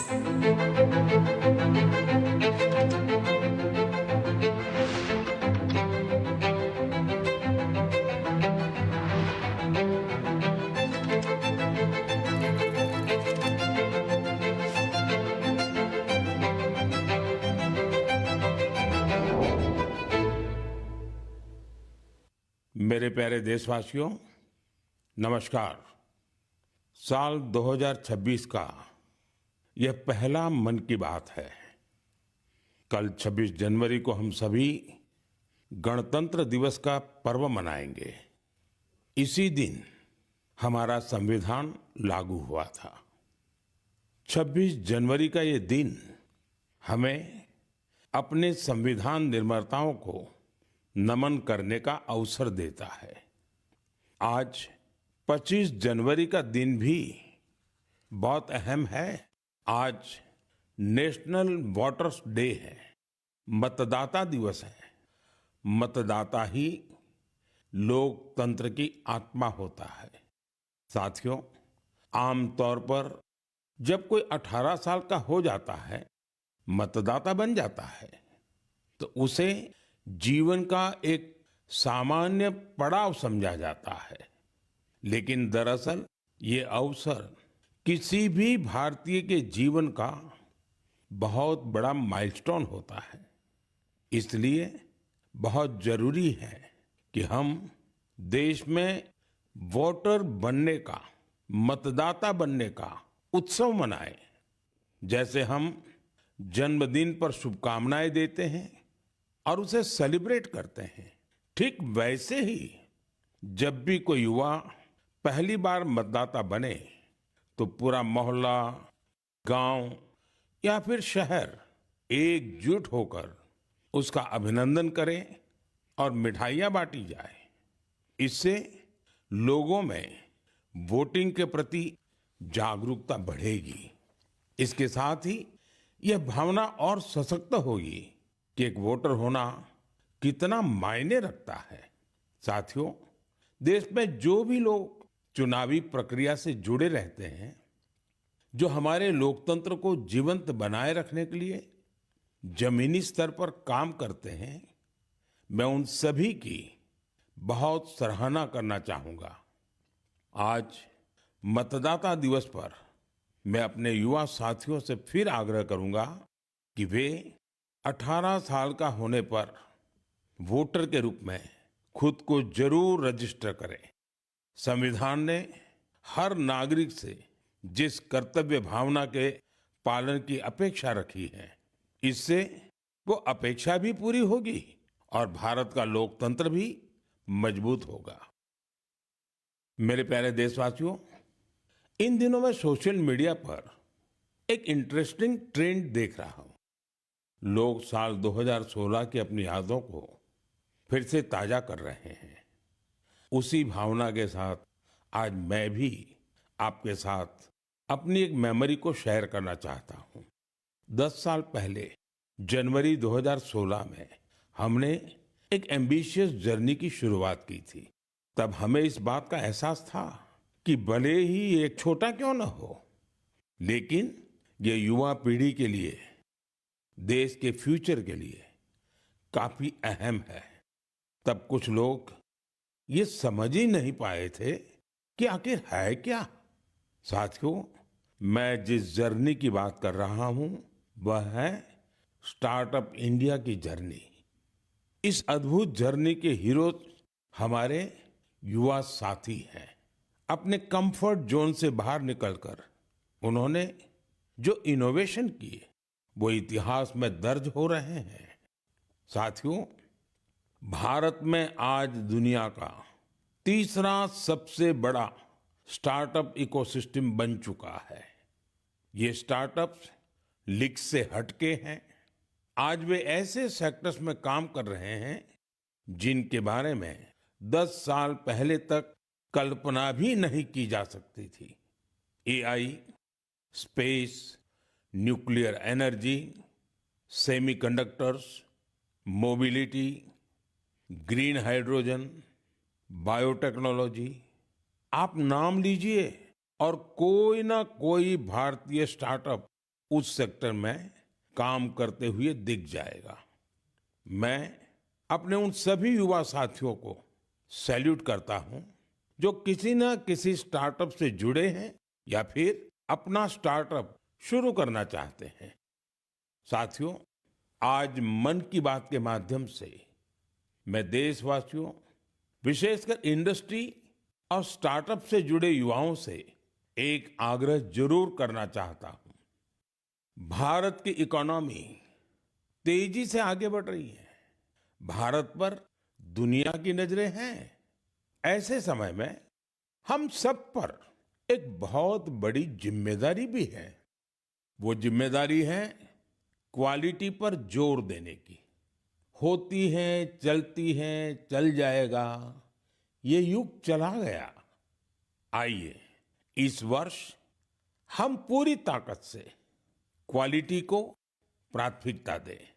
मेरे प्यारे देशवासियों, नमस्कार। साल 2026 का यह पहला मन की बात है। कल 26 जनवरी को हम सभी गणतंत्र दिवस का पर्व मनाएंगे। इसी दिन हमारा संविधान लागू हुआ था। 26 जनवरी का ये दिन हमें अपने संविधान निर्माताओं को नमन करने का अवसर देता है। आज 25 जनवरी का दिन भी बहुत अहम है। आज नेशनल वोटर्स डे है, मतदाता दिवस है। मतदाता ही लोकतंत्र की आत्मा होता है। साथियों, आमतौर पर जब कोई 18 साल का हो जाता है, मतदाता बन जाता है, तो उसे जीवन का एक सामान्य पड़ाव समझा जाता है। लेकिन दरअसल ये अवसर किसी भी भारतीय के जीवन का बहुत बड़ा माइलस्टोन होता है। इसलिए बहुत जरूरी है कि हम देश में वोटर बनने का, मतदाता बनने का उत्सव मनाएं। जैसे हम जन्मदिन पर शुभकामनाएं देते हैं और उसे सेलिब्रेट करते हैं, ठीक वैसे ही जब भी कोई युवा पहली बार मतदाता बने तो पूरा मोहल्ला, गांव या फिर शहर एकजुट होकर उसका अभिनंदन करें और मिठाइयां बांटी जाए। इससे लोगों में वोटिंग के प्रति जागरूकता बढ़ेगी। इसके साथ ही यह भावना और सशक्त होगी कि एक वोटर होना कितना मायने रखता है। साथियों, देश में जो भी लोग चुनावी प्रक्रिया से जुड़े रहते हैं, जो हमारे लोकतंत्र को जीवंत बनाए रखने के लिए जमीनी स्तर पर काम करते हैं, मैं उन सभी की बहुत सराहना करना चाहूंगा। आज मतदाता दिवस पर मैं अपने युवा साथियों से फिर आग्रह करूंगा कि वे 18 साल का होने पर वोटर के रूप में खुद को जरूर रजिस्टर करें। संविधान ने हर नागरिक से जिस कर्तव्य भावना के पालन की अपेक्षा रखी है, इससे वो अपेक्षा भी पूरी होगी और भारत का लोकतंत्र भी मजबूत होगा। मेरे प्यारे देशवासियों, इन दिनों मैं सोशल मीडिया पर एक इंटरेस्टिंग ट्रेंड देख रहा हूं। लोग साल 2016 की अपनी यादों को फिर से ताजा कर रहे हैं। उसी भावना के साथ आज मैं भी आपके साथ अपनी एक मेमोरी को शेयर करना चाहता हूं। 10 साल पहले जनवरी 2016 में हमने एक एम्बिशियस जर्नी की शुरुआत की थी। तब हमें इस बात का एहसास था कि भले ही एक छोटा क्यों न हो, लेकिन ये युवा पीढ़ी के लिए, देश के फ्यूचर के लिए काफी अहम है। तब कुछ लोग ये समझ ही नहीं पाए थे कि आखिर है क्या। साथियों, मैं जिस जर्नी की बात कर रहा हूं वह है स्टार्टअप इंडिया की जर्नी। इस अद्भुत जर्नी के हीरो हमारे युवा साथी हैं। अपने कंफर्ट जोन से बाहर निकलकर उन्होंने जो इनोवेशन किए वो इतिहास में दर्ज हो रहे हैं। साथियों, भारत में आज दुनिया का तीसरा सबसे बड़ा स्टार्टअप इकोसिस्टम बन चुका है। ये स्टार्टअप्स लीग से हटके हैं। आज वे ऐसे सेक्टर्स में काम कर रहे हैं जिनके बारे में 10 साल पहले तक कल्पना भी नहीं की जा सकती थी। AI, space, nuclear energy, semiconductors, mobility, green hydrogen, biotechnology, आप नाम लीजिए और कोई ना कोई भारतीय स्टार्टअप उस सेक्टर में काम करते हुए दिख जाएगा। मैं अपने उन सभी युवा साथियों को सैल्यूट करता हूं जो किसी न किसी स्टार्टअप से जुड़े हैं या फिर अपना स्टार्टअप शुरू करना चाहते हैं। साथियों, आज मन की बात के माध्यम से मैं देशवासियों, विशेषकर इंडस्ट्री और स्टार्टअप से जुड़े युवाओं से एक आग्रह जरूर करना चाहता हूं। भारत की इकोनॉमी तेजी से आगे बढ़ रही है। भारत पर दुनिया की नजरें हैं। ऐसे समय में हम सब पर एक बहुत बड़ी जिम्मेदारी भी है। वो जिम्मेदारी है क्वालिटी पर जोर देने की। होती है, चलती है, चल जाएगा, ये युग चला गया। आइए इस वर्ष हम पूरी ताकत से क्वालिटी को प्राथमिकता दें।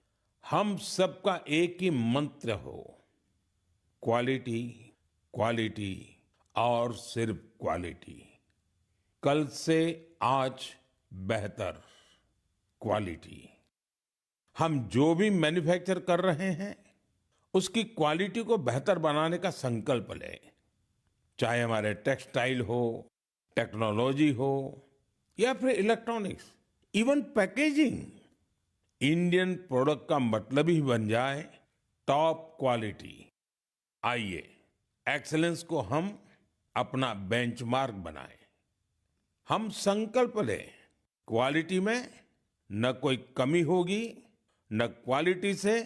हम सबका एक ही मंत्र हो, क्वालिटी, क्वालिटी और सिर्फ क्वालिटी। कल से आज बेहतर क्वालिटी। हम जो भी मैन्युफैक्चर कर रहे हैं उसकी क्वालिटी को बेहतर बनाने का संकल्प लें। चाहे हमारे टेक्सटाइल हो, टेक्नोलॉजी हो या फिर electronics, even packaging. Indian product का मतलब ही बन जाए टॉप क्वालिटी। आइए एक्सीलेंस को हम अपना बेंचमार्क बनाएं। हम संकल्प लें, क्वालिटी में न कोई कमी होगी, न क्वालिटी से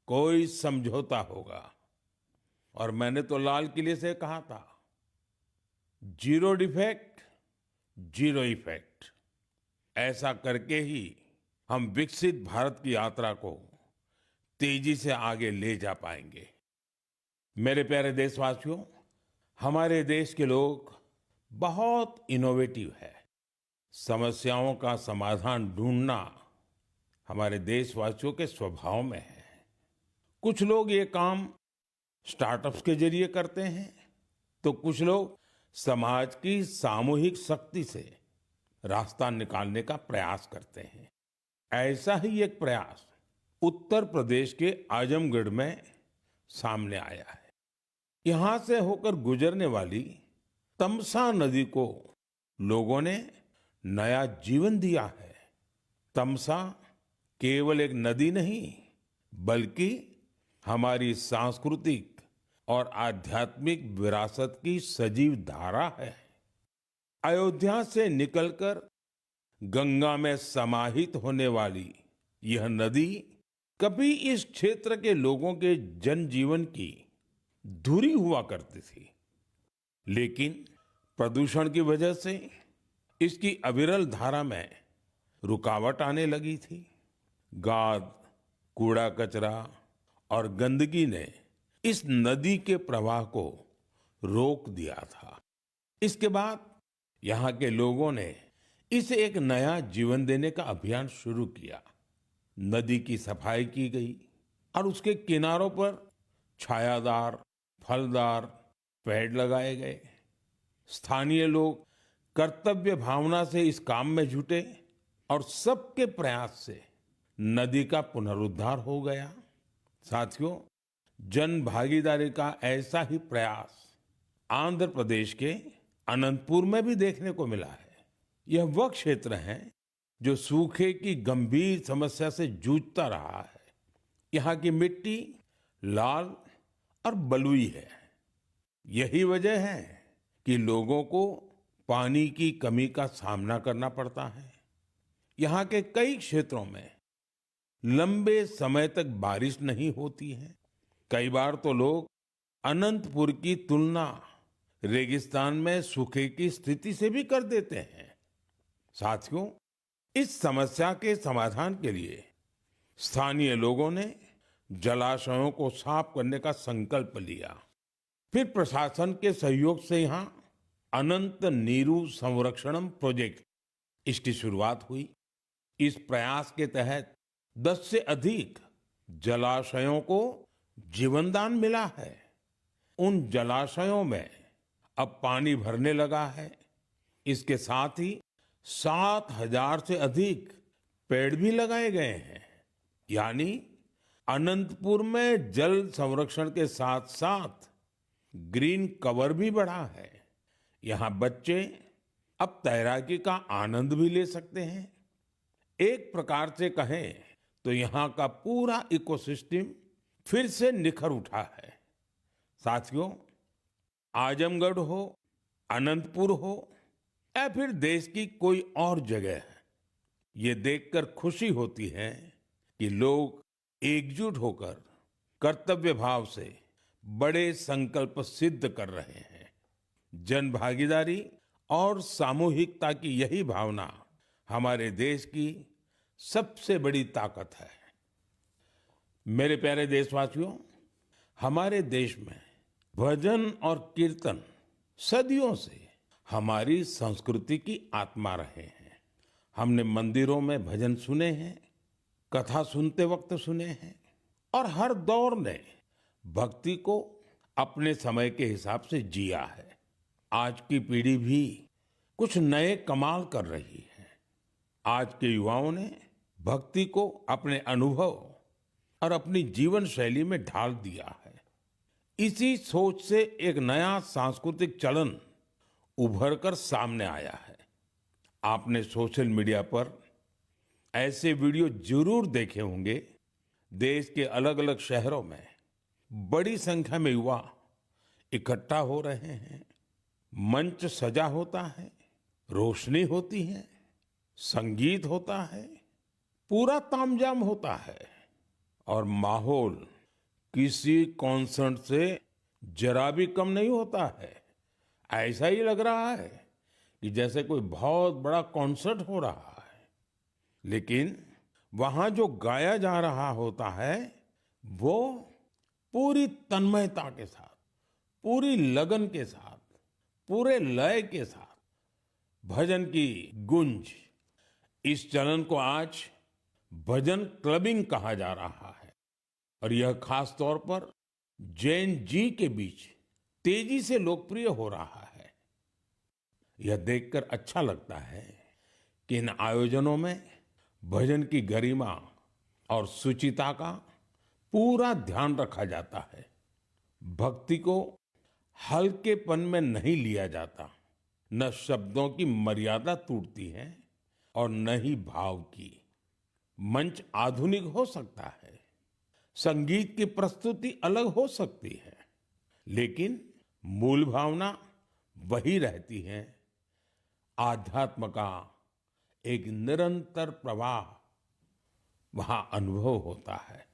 कोई समझौता होगा। और मैंने तो लाल किले से कहा था, जीरो डिफेक्ट, जीरो इफेक्ट। ऐसा करके ही हम विकसित भारत की यात्रा को तेजी से आगे ले जा पाएंगे। मेरे प्यारे देशवासियों, हमारे देश के लोग बहुत इनोवेटिव है। समस्याओं का समाधान ढूंढना हमारे देशवासियों के स्वभाव में है। कुछ लोग ये काम स्टार्टअप्स के जरिए करते हैं, तो कुछ लोग समाज की सामूहिक शक्ति से रास्ता निकालने का प्रयास करते हैं। ऐसा ही एक प्रयास उत्तर प्रदेश के आजमगढ़ में सामने आया है। यहां से होकर गुजरने वाली तमसा नदी को लोगों ने नया जीवन दिया है। तमसा केवल एक नदी नहीं, बल्कि हमारी सांस्कृतिक और आध्यात्मिक विरासत की सजीव धारा है। अयोध्या से निकलकर गंगा में समाहित होने वाली यह नदी कभी इस क्षेत्र के लोगों के जनजीवन की धुरी हुआ करती थी, लेकिन प्रदूषण की वजह से इसकी अविरल धारा में रुकावट आने लगी थी। गाद, कूड़ा कचरा और गंदगी ने इस नदी के प्रवाह को रोक दिया था। इसके बाद यहाँ के लोगों ने इसे एक नया जीवन देने का अभियान शुरू किया। नदी की सफाई की गई और उसके किनारों पर छायादार, फलदार पेड़ लगाए गए। स्थानीय लोग कर्तव्य भावना से इस काम में जुटे और सबके प्रयास से नदी का पुनरुद्धार हो गया। साथियों, जन भागीदारी का ऐसा ही प्रयास आंध्र प्रदेश के अनंतपुर में भी देखने को मिला है। यह वह क्षेत्र है जो सूखे की गंभीर समस्या से जूझता रहा है। यहाँ की मिट्टी लाल और बलुई है। यही वजह है कि लोगों को पानी की कमी का सामना करना पड़ता है। यहाँ के कई क्षेत्रों में लंबे समय तक बारिश नहीं होती है। कई बार तो लोग अनंतपुर की तुलना रेगिस्तान में सूखे की स्थिति से भी कर देते हैं। साथियों, इस समस्या के समाधान के लिए स्थानीय लोगों ने जलाशयों को साफ करने का संकल्प लिया। फिर प्रशासन के सहयोग से यहाँ अनंत नीरू संरक्षणम प्रोजेक्ट, इसकी शुरुआत हुई। इस प्रयास के तहत 10 से अधिक जलाशयों को जीवनदान मिला है। उन जलाशयों में अब पानी भरने लगा है। इसके साथ ही 7,000 से अधिक पेड़ भी लगाए गए हैं। यानी अनंतपुर में जल संरक्षण के साथ साथ ग्रीन कवर भी बढ़ा है। यहाँ बच्चे अब तैराकी का आनंद भी ले सकते हैं। एक प्रकार से कहें तो यहाँ का पूरा इकोसिस्टम फिर से निखर उठा है। साथियों, आजमगढ़ हो, अनंतपुर हो या फिर देश की कोई और जगह, ये देखकर खुशी होती है कि लोग एकजुट होकर कर्तव्य भाव से बड़े संकल्प सिद्ध कर रहे हैं। जन भागीदारी और सामूहिकता की यही भावना हमारे देश की सबसे बड़ी ताकत है। मेरे प्यारे देशवासियों, हमारे देश में भजन और कीर्तन सदियों से हमारी संस्कृति की आत्मा रहे हैं। हमने मंदिरों में भजन सुने हैं, कथा सुनते वक्त सुने हैं और हर दौर ने भक्ति को अपने समय के हिसाब से जिया है। आज की पीढ़ी भी कुछ नए कमाल कर रही है। आज के युवाओं ने भक्ति को अपने अनुभव और अपनी जीवन शैली में ढाल दिया है। इसी सोच से एक नया सांस्कृतिक चलन उभर कर सामने आया है। आपने सोशल मीडिया पर ऐसे वीडियो जरूर देखे होंगे। देश के अलग अलग शहरों में बड़ी संख्या में युवा इकट्ठा हो रहे हैं। मंच सजा होता है, रोशनी होती है, संगीत होता है, पूरा तामझाम होता है और माहौल किसी कॉन्सर्ट से जरा भी कम नहीं होता है। ऐसा ही लग रहा है कि जैसे कोई बहुत बड़ा कॉन्सर्ट हो रहा है। लेकिन वहां जो गाया जा रहा होता है वो पूरी तन्मयता के साथ, पूरी लगन के साथ, पूरे लय के साथ, भजन की गूंज। इस चलन को आज भजन क्लबिंग कहा जा रहा है और यह खास तौर पर जैन जी के बीच तेजी से लोकप्रिय हो रहा है। यह देखकर अच्छा लगता है कि इन आयोजनों में भजन की गरिमा और शुचिता का पूरा ध्यान रखा जाता है। भक्ति को हल्केपन में नहीं लिया जाता। न शब्दों की मर्यादा टूटती है और न ही भाव की। मंच आधुनिक हो सकता है, संगीत की प्रस्तुति अलग हो सकती है, लेकिन मूल भावना वही रहती है। आध्यात्म का एक निरंतर प्रवाह वहां अनुभव होता है।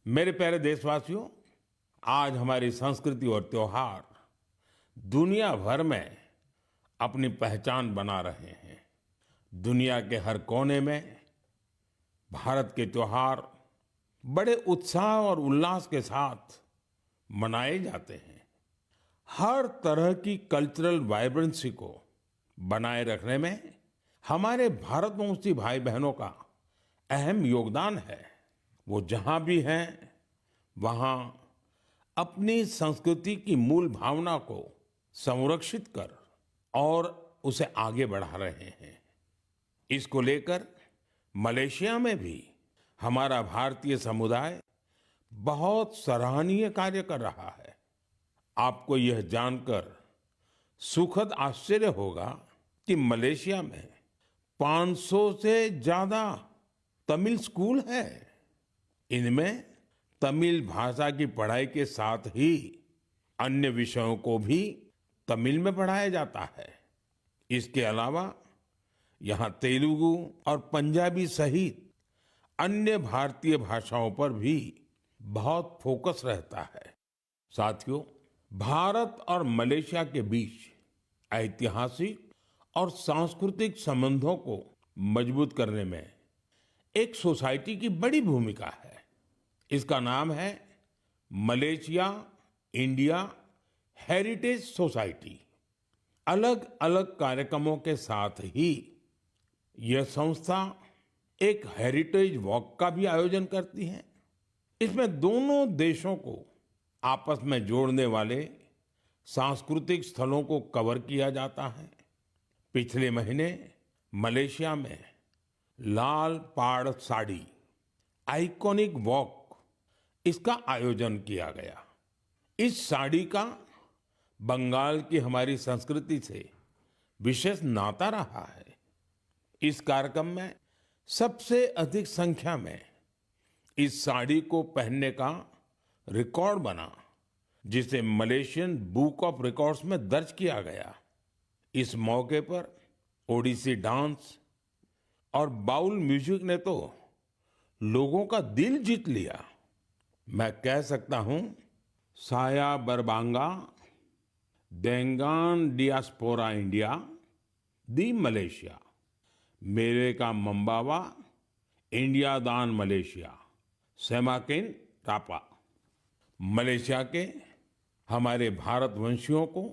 मेरे प्यारे देशवासियों, आज हमारी संस्कृति और त्योहार दुनिया भर में अपनी पहचान बना रहे हैं। दुनिया के हर कोने में भारत के त्योहार बड़े उत्साह और उल्लास के साथ मनाए जाते हैं। हर तरह की कल्चरल वाइब्रेंसी को बनाए रखने में हमारे भारतवंशी भाई बहनों का अहम योगदान है। वो जहां भी हैं वहां अपनी संस्कृति की मूल भावना को संरक्षित कर और उसे आगे बढ़ा रहे हैं। इसको लेकर मलेशिया में भी हमारा भारतीय समुदाय बहुत सराहनीय कार्य कर रहा है। आपको यह जानकर सुखद आश्चर्य होगा कि मलेशिया में 500 से ज्यादा तमिल स्कूल है। इनमें तमिल भाषा की पढ़ाई के साथ ही अन्य विषयों को भी तमिल में पढ़ाया जाता है। इसके अलावा यहाँ तेलुगु और पंजाबी सहित अन्य भारतीय भाषाओं पर भी बहुत फोकस रहता है। साथियों, भारत और मलेशिया के बीच ऐतिहासिक और सांस्कृतिक संबंधों को मजबूत करने में एक सोसाइटी की बड़ी भूमिका है। इसका नाम है मलेशिया इंडिया हेरिटेज सोसाइटी। अलग अलग कार्यक्रमों के साथ ही यह संस्था एक हेरिटेज वॉक का भी आयोजन करती है। इसमें दोनों देशों को आपस में जोड़ने वाले सांस्कृतिक स्थलों को कवर किया जाता है। पिछले महीने मलेशिया में लाल पाड़ साड़ी आइकॉनिक वॉक इसका आयोजन किया गया। इस साड़ी का बंगाल की हमारी संस्कृति से विशेष नाता रहा है। इस कार्यक्रम में सबसे अधिक संख्या में इस साड़ी को पहनने का रिकॉर्ड बना, जिसे मलेशियन बुक ऑफ रिकॉर्ड्स में दर्ज किया गया। इस मौके पर ओडिसी डांस और बाउल म्यूजिक ने तो लोगों का दिल जीत लिया। मैं कह सकता हूं, साया बरबांगा देंगान डियास्पोरा इंडिया दी मलेशिया, मेरे का मंबावा इंडिया दान मलेशिया, सेमाकिन टापा। मलेशिया के हमारे भारतवंशियों को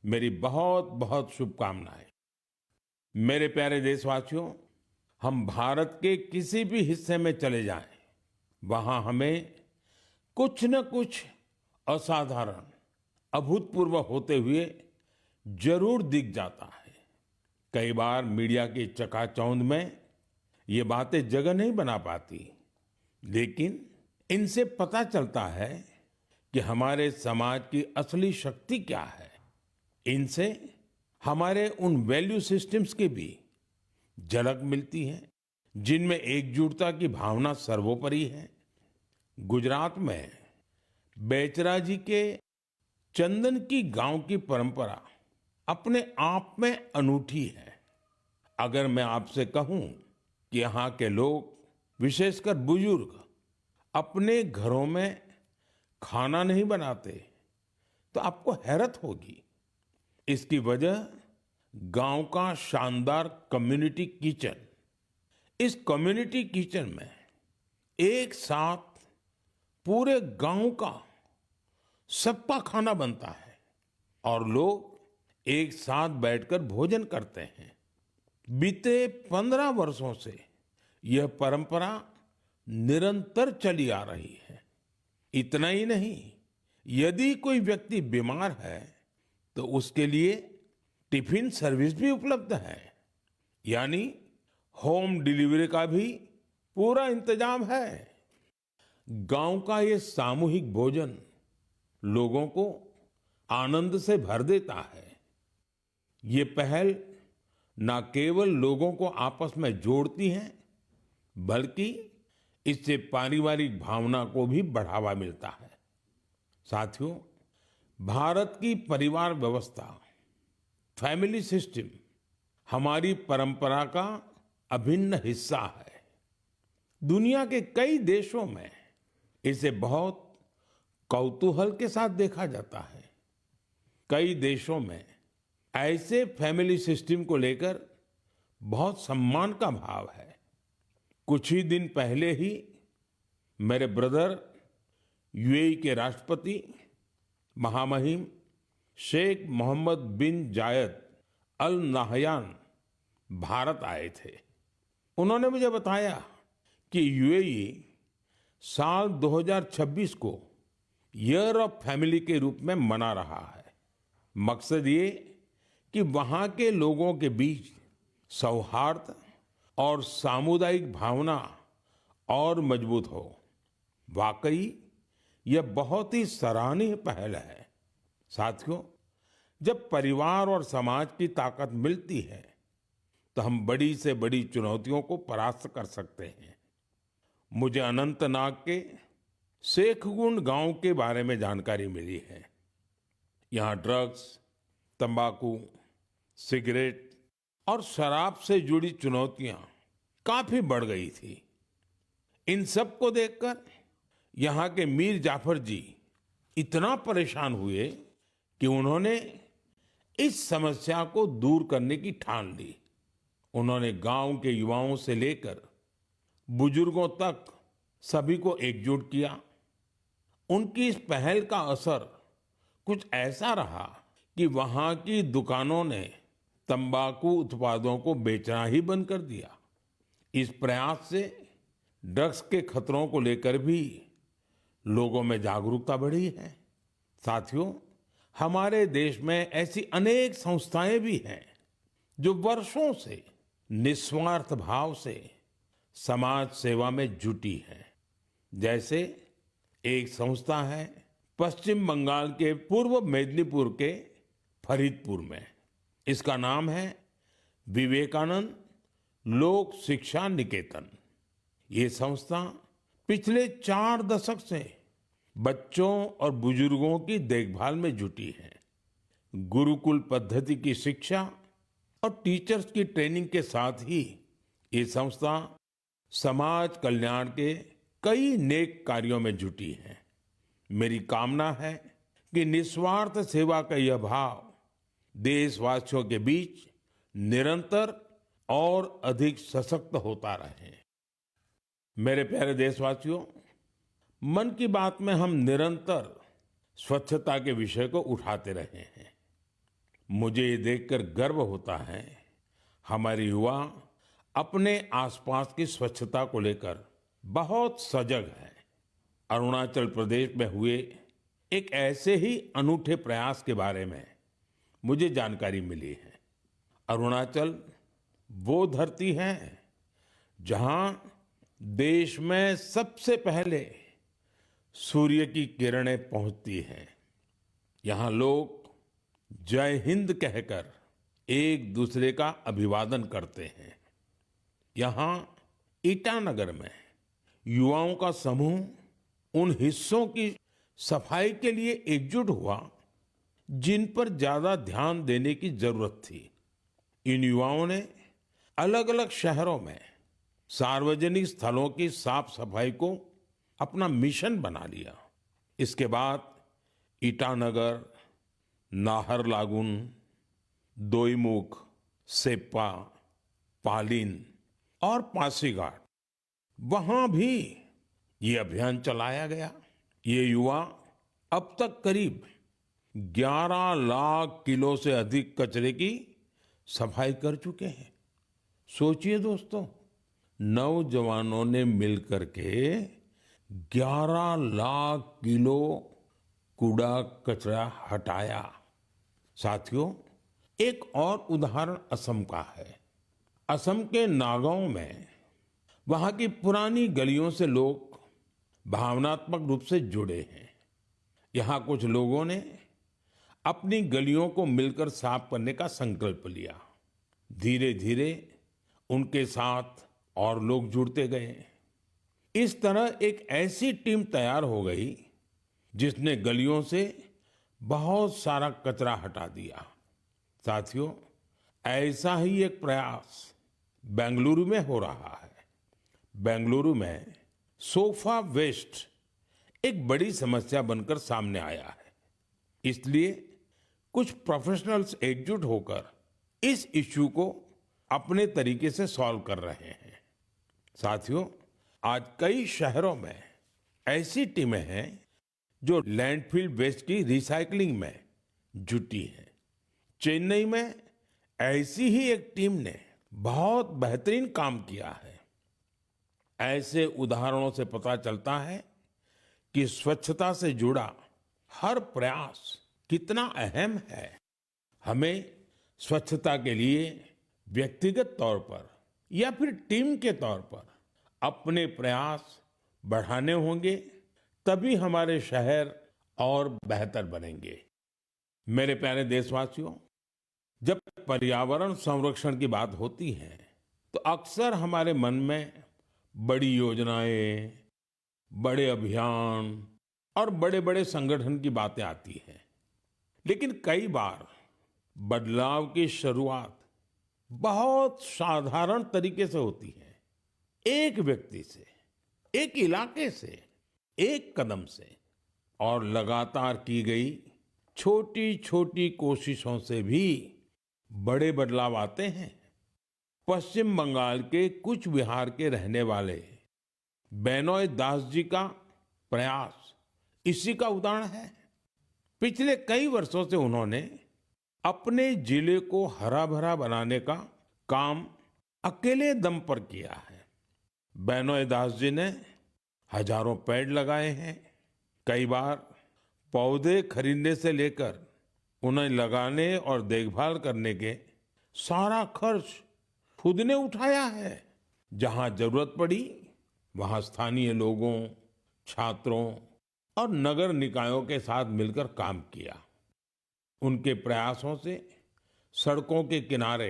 मेरी बहुत बहुत शुभकामनाएं। मेरे प्यारे देशवासियों, हम भारत के किसी भी हिस्से में चले जाएं, वहां हमें कुछ न कुछ असाधारण, अभूतपूर्व होते हुए जरूर दिख जाता है। कई बार मीडिया की चकाचौंध में ये बातें जगह नहीं बना पाती, लेकिन इनसे पता चलता है कि हमारे समाज की असली शक्ति क्या है। इनसे हमारे उन वैल्यू सिस्टम्स की भी झलक मिलती है जिनमें एकजुटता की भावना सर्वोपरि है। गुजरात में बेचरा जी के चंदन की गांव की परंपरा अपने आप में अनूठी है। अगर मैं आपसे कहूं कि यहाँ के लोग, विशेषकर बुजुर्ग, अपने घरों में खाना नहीं बनाते, तो आपको हैरत होगी। इसकी वजह गांव का शानदार कम्युनिटी किचन। इस कम्युनिटी किचन में एक साथ पूरे गांव का सबका खाना बनता है और लोग एक साथ बैठकर भोजन करते हैं। बीते 15 वर्षों से यह परंपरा निरंतर चली आ रही है। इतना ही नहीं, यदि कोई व्यक्ति बीमार है तो उसके लिए टिफिन सर्विस भी उपलब्ध है, यानी होम डिलीवरी का भी पूरा इंतजाम है। गांव का ये सामूहिक भोजन लोगों को आनंद से भर देता है। ये पहल न केवल लोगों को आपस में जोड़ती है, बल्कि इससे पारिवारिक भावना को भी बढ़ावा मिलता है। साथियों, भारत की परिवार व्यवस्था, फैमिली सिस्टम हमारी परंपरा का अभिन्न हिस्सा है। दुनिया के कई देशों में इसे बहुत कौतूहल के साथ देखा जाता है। कई देशों में ऐसे फैमिली सिस्टम को लेकर बहुत सम्मान का भाव है। कुछ ही दिन पहले ही मेरे ब्रदर यूएई के राष्ट्रपति महामहिम शेख मोहम्मद बिन जायद अल नाहयान भारत आए थे। उन्होंने मुझे बताया कि यूएई साल 2026 को ईयर ऑफ फैमिली के रूप में मना रहा है। मकसद ये कि वहां के लोगों के बीच सौहार्द और सामुदायिक भावना और मजबूत हो। वाकई यह बहुत ही सराहनीय पहल है। साथियों, जब परिवार और समाज की ताकत मिलती है तो हम बड़ी से बड़ी चुनौतियों को परास्त कर सकते हैं। मुझे अनंतनाग के शेखगुंड गांव के बारे में जानकारी मिली है। यहाँ ड्रग्स, तंबाकू, सिगरेट और शराब से जुड़ी चुनौतियां काफी बढ़ गई थी। इन सब को देखकर यहाँ के मीर जाफर जी इतना परेशान हुए कि उन्होंने इस समस्या को दूर करने की ठान ली। उन्होंने गांव के युवाओं से लेकर बुजुर्गों तक सभी को एकजुट किया। उनकी इस पहल का असर कुछ ऐसा रहा कि वहां की दुकानों ने तंबाकू उत्पादों को बेचना ही बंद कर दिया। इस प्रयास से ड्रग्स के खतरों को लेकर भी लोगों में जागरूकता बढ़ी है। साथियों, हमारे देश में ऐसी अनेक संस्थाएं भी हैं जो वर्षों से निस्वार्थ भाव से समाज सेवा में जुटी है। जैसे एक संस्था है पश्चिम बंगाल के पूर्व मेदिनीपुर के फरीदपुर में। इसका नाम है विवेकानंद लोक शिक्षा निकेतन। ये संस्था पिछले 4 दशक से बच्चों और बुजुर्गों की देखभाल में जुटी है। गुरुकुल पद्धति की शिक्षा और टीचर्स की ट्रेनिंग के साथ ही ये संस्था समाज कल्याण के कई नेक कार्यों में जुटी है। मेरी कामना है कि निस्वार्थ सेवा का यह भाव देशवासियों के बीच निरंतर और अधिक सशक्त होता रहे। मेरे प्यारे देशवासियों, मन की बात में हम निरंतर स्वच्छता के विषय को उठाते रहे हैं। मुझे ये देखकर गर्व होता है हमारे युवा अपने आसपास की स्वच्छता को लेकर बहुत सजग है। अरुणाचल प्रदेश में हुए एक ऐसे ही अनूठे प्रयास के बारे में मुझे जानकारी मिली है। अरुणाचल वो धरती है जहां देश में सबसे पहले सूर्य की किरणें पहुंचती हैं। यहां लोग जय हिंद कहकर एक दूसरे का अभिवादन करते हैं। यहां ईटानगर में युवाओं का समूह उन हिस्सों की सफाई के लिए एकजुट हुआ जिन पर ज्यादा ध्यान देने की जरूरत थी। इन युवाओं ने अलग अलग शहरों में सार्वजनिक स्थलों की साफ सफाई को अपना मिशन बना लिया। इसके बाद ईटानगर, नाहरलागुन, दोईमुख, सेप्पा, पालिन और पासीघाट, वहां भी ये अभियान चलाया गया। ये युवा अब तक करीब 11 लाख किलो से अधिक कचरे की सफाई कर चुके हैं। सोचिए दोस्तों, नौजवानों ने मिलकर के 11 लाख किलो कूड़ा कचरा हटाया। साथियों, एक और उदाहरण असम का है। असम के नागांव में वहां की पुरानी गलियों से लोग भावनात्मक रूप से जुड़े हैं। यहां कुछ लोगों ने अपनी गलियों को मिलकर साफ करने का संकल्प लिया। धीरे धीरे उनके साथ और लोग जुड़ते गए। इस तरह एक ऐसी टीम तैयार हो गई जिसने गलियों से बहुत सारा कचरा हटा दिया। साथियों, ऐसा ही एक प्रयास बेंगलुरु में हो रहा है। बेंगलुरु में सोफा वेस्ट एक बड़ी समस्या बनकर सामने आया है। इसलिए कुछ प्रोफेशनल्स एकजुट होकर इस इश्यू को अपने तरीके से सॉल्व कर रहे हैं। साथियों, आज कई शहरों में ऐसी टीमें हैं जो लैंडफिल वेस्ट की रिसाइकलिंग में जुटी हैं। चेन्नई में ऐसी ही एक टीम ने बहुत बेहतरीन काम किया है। ऐसे उदाहरणों से पता चलता है कि स्वच्छता से जुड़ा हर प्रयास कितना अहम है। हमें स्वच्छता के लिए व्यक्तिगत तौर पर या फिर टीम के तौर पर अपने प्रयास बढ़ाने होंगे, तभी हमारे शहर और बेहतर बनेंगे। मेरे प्यारे देशवासियों, जब पर्यावरण संरक्षण की बात होती है तो अक्सर हमारे मन में बड़ी योजनाएं, बड़े अभियान और बड़े बड़े संगठन की बातें आती हैं। लेकिन कई बार बदलाव की शुरुआत बहुत साधारण तरीके से होती है। एक व्यक्ति से, एक इलाके से, एक कदम से, और लगातार की गई छोटी छोटी कोशिशों से भी बड़े बदलाव आते हैं। पश्चिम बंगाल के कुछ बिहार के रहने वाले बेनोय दास जी का प्रयास इसी का उदाहरण है। पिछले कई वर्षों से उन्होंने अपने जिले को हरा भरा बनाने का काम अकेले दम पर किया है। बेनोय दास जी ने हजारों पेड़ लगाए हैं। कई बार पौधे खरीदने से लेकर उन्हें लगाने और देखभाल करने के सारा खर्च खुद ने उठाया है। जहां जरूरत पड़ी वहां स्थानीय लोगों, छात्रों और नगर निकायों के साथ मिलकर काम किया। उनके प्रयासों से सड़कों के किनारे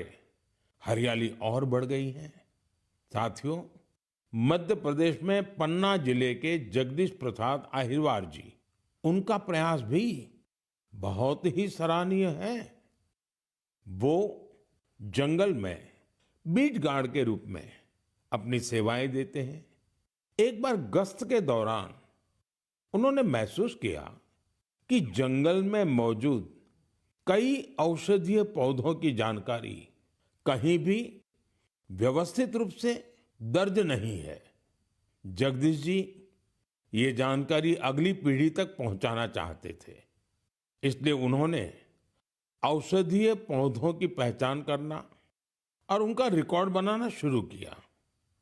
हरियाली और बढ़ गई है। साथियों, मध्य प्रदेश में पन्ना जिले के जगदीश प्रसाद आहिरवार जी, उनका प्रयास भी बहुत ही सराहनीय है। वो जंगल में बीट गार्ड के रूप में अपनी सेवाएं देते हैं। एक बार गश्त के दौरान उन्होंने महसूस किया कि जंगल में मौजूद कई औषधीय पौधों की जानकारी कहीं भी व्यवस्थित रूप से दर्ज नहीं है। जगदीश जी ये जानकारी अगली पीढ़ी तक पहुंचाना चाहते थे। इसलिए उन्होंने औषधीय पौधों की पहचान करना और उनका रिकॉर्ड बनाना शुरू किया।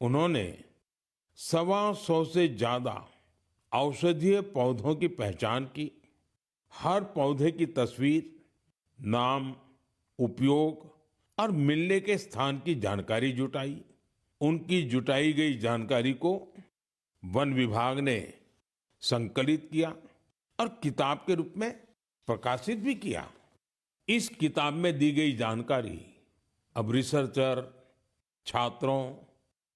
उन्होंने 125 से ज्यादा औषधीय पौधों की पहचान की। हर पौधे की तस्वीर, नाम, उपयोग और मिलने के स्थान की जानकारी जुटाई। उनकी जुटाई गई जानकारी को वन विभाग ने संकलित किया और किताब के रूप में प्रकाशित भी किया। इस किताब में दी गई जानकारी अब रिसर्चर, छात्रों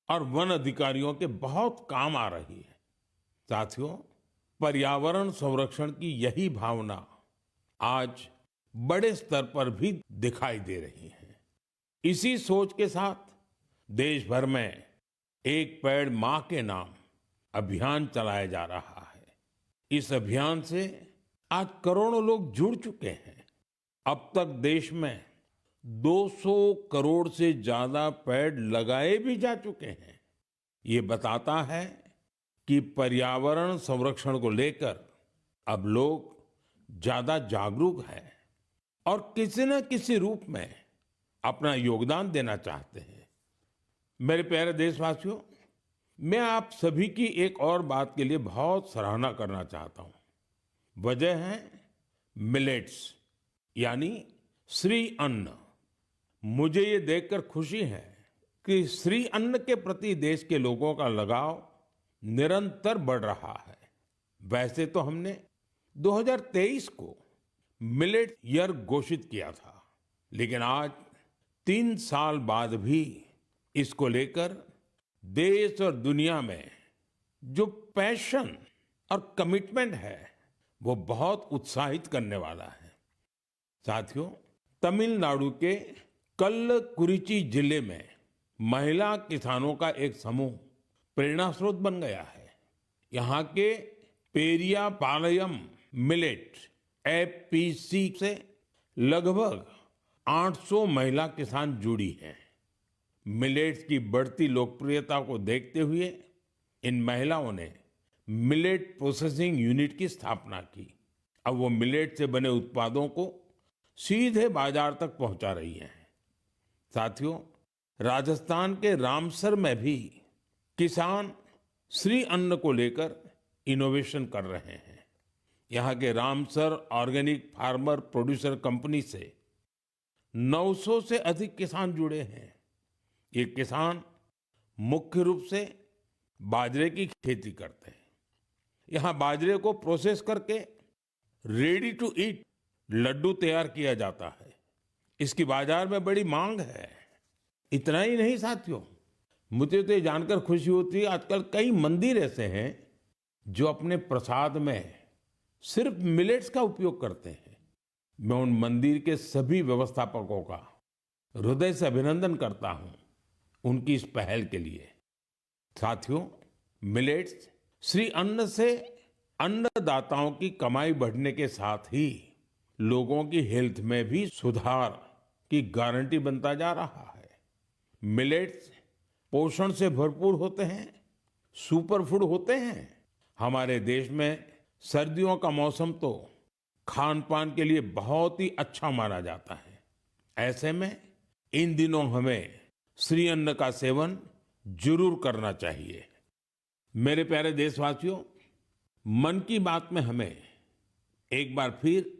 और वन अधिकारियों के बहुत काम आ रही है। साथियों, पर्यावरण संरक्षण की यही भावना आज बड़े स्तर पर भी दिखाई दे रही है। इसी सोच के साथ देश भर में एक पेड़ मां के नाम अभियान चलाया जा रहा है। इस अभियान से आज करोड़ों लोग जुड़ चुके हैं। अब तक देश में 200 करोड़ से ज्यादा पेड़ लगाए भी जा चुके हैं। ये बताता है कि पर्यावरण संरक्षण को लेकर अब लोग ज्यादा जागरूक हैं और किसी न किसी रूप में अपना योगदान देना चाहते हैं। मेरे प्यारे देशवासियों, मैं आप सभी की एक और बात के लिए बहुत सराहना करना चाहता हूं। वजह है मिलेट्स, यानी श्री अन्न। मुझे ये देखकर खुशी है कि श्री अन्न के प्रति देश के लोगों का लगाव निरंतर बढ़ रहा है। वैसे तो हमने 2023 को मिलेट ईयर घोषित किया था, लेकिन आज 3 साल बाद भी इसको लेकर देश और दुनिया में जो पैशन और कमिटमेंट है वो बहुत उत्साहित करने वाला है। साथियों, तमिलनाडु के कल्लकुरिची जिले में महिला किसानों का एक समूह प्रेरणा स्रोत बन गया है। यहाँ के पेरिया पालयम मिलेट एफपीसी से लगभग 800 महिला किसान जुड़ी हैं। मिलेट्स की बढ़ती लोकप्रियता को देखते हुए इन महिलाओं ने मिलेट प्रोसेसिंग यूनिट की स्थापना की। अब वो मिलेट से बने उत्पादों को सीधे बाजार तक पहुंचा रही हैं। साथियों, राजस्थान के रामसर में भी किसान श्री अन्न को लेकर इनोवेशन कर रहे हैं। यहाँ के Ramsar organic farmer producer company से 900 से अधिक किसान जुड़े हैं। ये किसान मुख्य रूप से बाजरे की खेती करते हैं। यहाँ बाजरे को प्रोसेस करके रेडी टू ईट लड्डू तैयार किया जाता है। इसकी बाजार में बड़ी मांग है। इतना ही नहीं साथियों, मुझे तो ये जानकर खुशी होती है आजकल कई मंदिर ऐसे हैं जो अपने प्रसाद में सिर्फ मिलेट्स का उपयोग करते हैं। मैं उन मंदिर के सभी व्यवस्थापकों का हृदय से अभिनंदन करता हूं उनकी इस पहल के लिए। साथियों, मिलेट्स श्री अन्न से अन्नदाताओं की कमाई बढ़ने के साथ ही लोगों की हेल्थ में भी सुधार की गारंटी बनता जा रहा है। मिलेट्स पोषण से भरपूर होते हैं, सुपर फूड होते हैं। हमारे देश में सर्दियों का मौसम तो खान पान के लिए बहुत ही अच्छा माना जाता है। ऐसे में इन दिनों हमें श्री अन्न का सेवन जरूर करना चाहिए। मेरे प्यारे देशवासियों, मन की बात में हमें एक बार फिर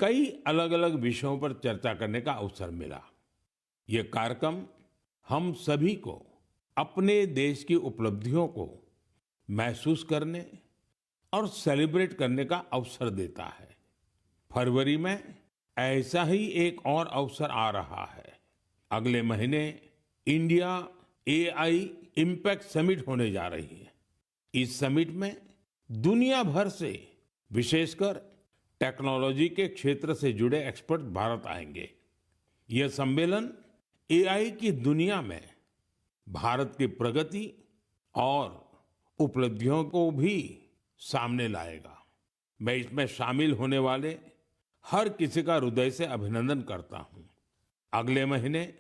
कई अलग अलग विषयों पर चर्चा करने का अवसर मिला। ये कार्यक्रम हम सभी को अपने देश की उपलब्धियों को महसूस करने और सेलिब्रेट करने का अवसर देता है। फरवरी में ऐसा ही एक और अवसर आ रहा है। अगले महीने इंडिया एआई इम्पैक्ट समिट होने जा रही है। इस समिट में दुनिया भर से, विशेषकर टेक्नोलॉजी के क्षेत्र से जुड़े एक्सपर्ट भारत आएंगे। यह सम्मेलन एआई की दुनिया में भारत की प्रगति और उपलब्धियों को भी सामने लाएगा। मैं इसमें शामिल होने वाले हर किसी का हृदय से अभिनंदन करता हूं। अगले महीने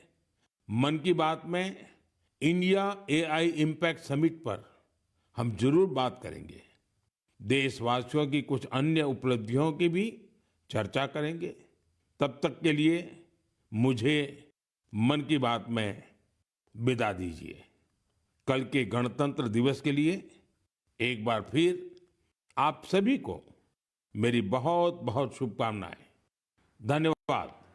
मन की बात में इंडिया एआई इम्पैक्ट समिट पर हम जरूर बात करेंगे। देशवासियों की कुछ अन्य उपलब्धियों की भी चर्चा करेंगे। तब तक के लिए मुझे मन की बात में विदा दीजिए। कल के गणतंत्र दिवस के लिए एक बार फिर आप सभी को मेरी बहुत बहुत शुभकामनाएं। धन्यवाद।